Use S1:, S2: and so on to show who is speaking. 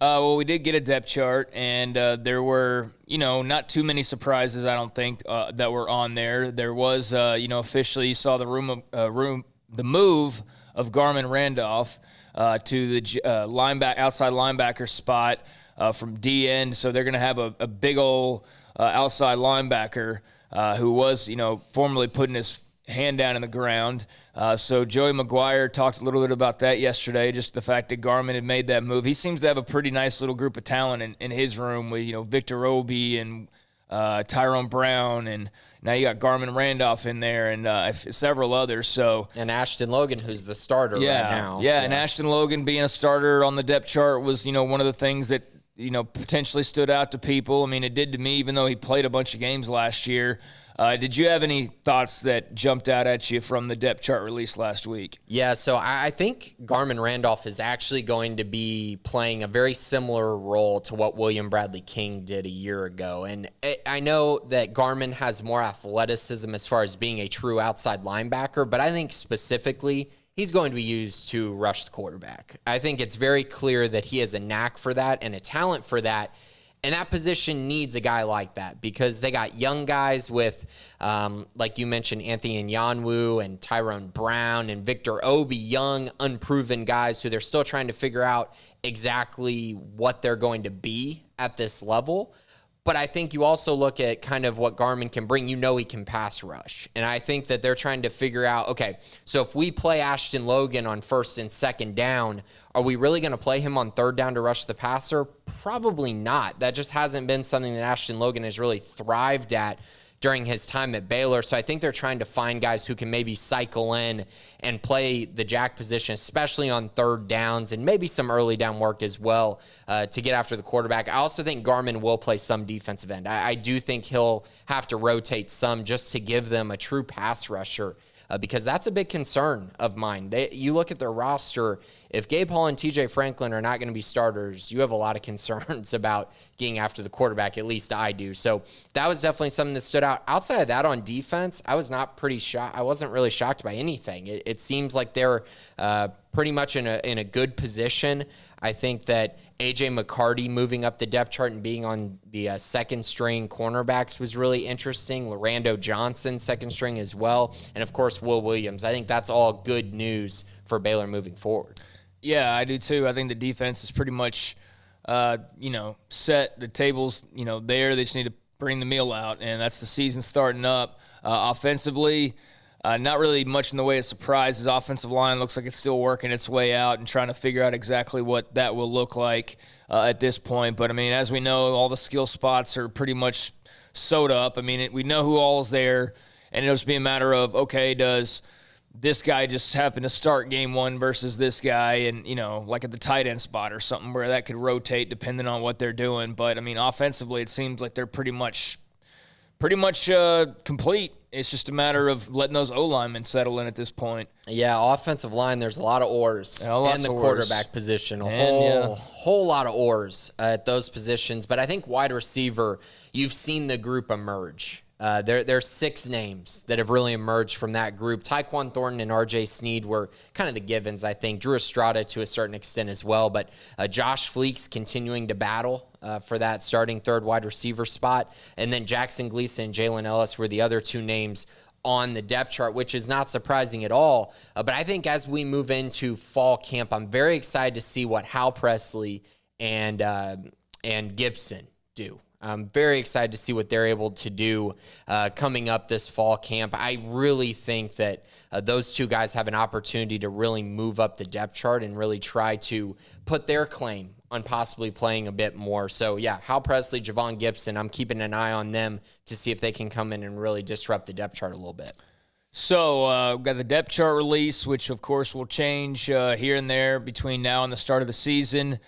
S1: Well, we did get a depth chart, and there were, not too many surprises, I don't think, that were on there. There was, officially you saw the move of Garmin Randolph to the outside linebacker spot from D end. So they're going to have a big old outside linebacker who was, formerly putting his hand down in the ground. So Joey McGuire talked a little bit about that yesterday, just the fact that Garmin had made that move. He seems to have a pretty nice little group of talent in his room with, Victor Obi and Tyrone Brown, and now you got Garmin Randolph in there and several others. So
S2: and Ashton Logan, who's the starter right now.
S1: Yeah, and Ashton Logan being a starter on the depth chart was, one of the things that, potentially stood out to people. I mean, it did to me, even though he played a bunch of games last year. Did you have any thoughts that jumped out at you from the depth chart release last week?
S2: Yeah, so I think Garmin Randolph is actually going to be playing a very similar role to what William Bradley King did a year ago. And I know that Garmin has more athleticism as far as being a true outside linebacker, but I think specifically he's going to be used to rush the quarterback. I think it's very clear that he has a knack for that and a talent for that. And that position needs a guy like that because they got young guys with, like you mentioned, Anthony Nyanwu and Tyrone Brown and Victor Obi, young, unproven guys who they're still trying to figure out exactly what they're going to be at this level. But I think you also look at kind of what Garmin can bring. He can pass rush. And I think that they're trying to figure out, okay, so if we play Ashton Logan on first and second down, are we really going to play him on third down to rush the passer? Probably not. That just hasn't been something that Ashton Logan has really thrived at during his time at Baylor. So I think they're trying to find guys who can maybe cycle in and play the jack position, especially on third downs and maybe some early down work as well to get after the quarterback. I also think Garmin will play some defensive end. I do think he'll have to rotate some just to give them a true pass rusher because that's a big concern of mine. You look at their roster, if Gabe Hall and TJ Franklin are not going to be starters, you have a lot of concerns about getting after the quarterback, at least I do. So that was definitely something that stood out. Outside of that on defense, I was not pretty shocked. I wasn't really shocked by anything. It seems like they're pretty much in a good position. I think that A.J. McCarty moving up the depth chart and being on the second string cornerbacks was really interesting. Lorando Johnson, second string as well. And, of course, Will Williams. I think that's all good news for Baylor moving forward.
S1: Yeah, I do too. I think the defense is pretty much, set. The table's, there. They just need to bring the meal out, and that's the season starting up. Offensively, not really much in the way of surprises. Offensive line looks like it's still working its way out and trying to figure out exactly what that will look like at this point. But, I mean, as we know, all the skill spots are pretty much sewed up. I mean, we know who all's there, and it'll just be a matter of, okay, does this guy just happen to start game one versus this guy and, like at the tight end spot or something where that could rotate depending on what they're doing. But, I mean, offensively, it seems like they're pretty much complete. It's just a matter of letting those O-linemen settle in at this point.
S2: Yeah, offensive line, there's a lot of oars in the quarterback position. Whole lot of oars at those positions. But I think wide receiver, you've seen the group emerge. There's 6 names that have really emerged from that group. Tyquan Thornton and R.J. Sneed were kind of the givens, I think. Drew Estrada to a certain extent as well. But Josh Fleeks continuing to battle for that starting third wide receiver spot. And then Jackson Gleason and Jalen Ellis were the other 2 names on the depth chart, which is not surprising at all. But I think as we move into fall camp, I'm very excited to see what Hal Presley and Gibson do. I'm very excited to see what they're able to do coming up this fall camp. I really think that those 2 guys have an opportunity to really move up the depth chart and really try to put their claim on possibly playing a bit more. So, yeah, Hal Presley, Javon Gibson, I'm keeping an eye on them to see if they can come in and really disrupt the depth chart a little bit.
S1: So we've got the depth chart release, which, of course, will change here and there between now and the start of the season.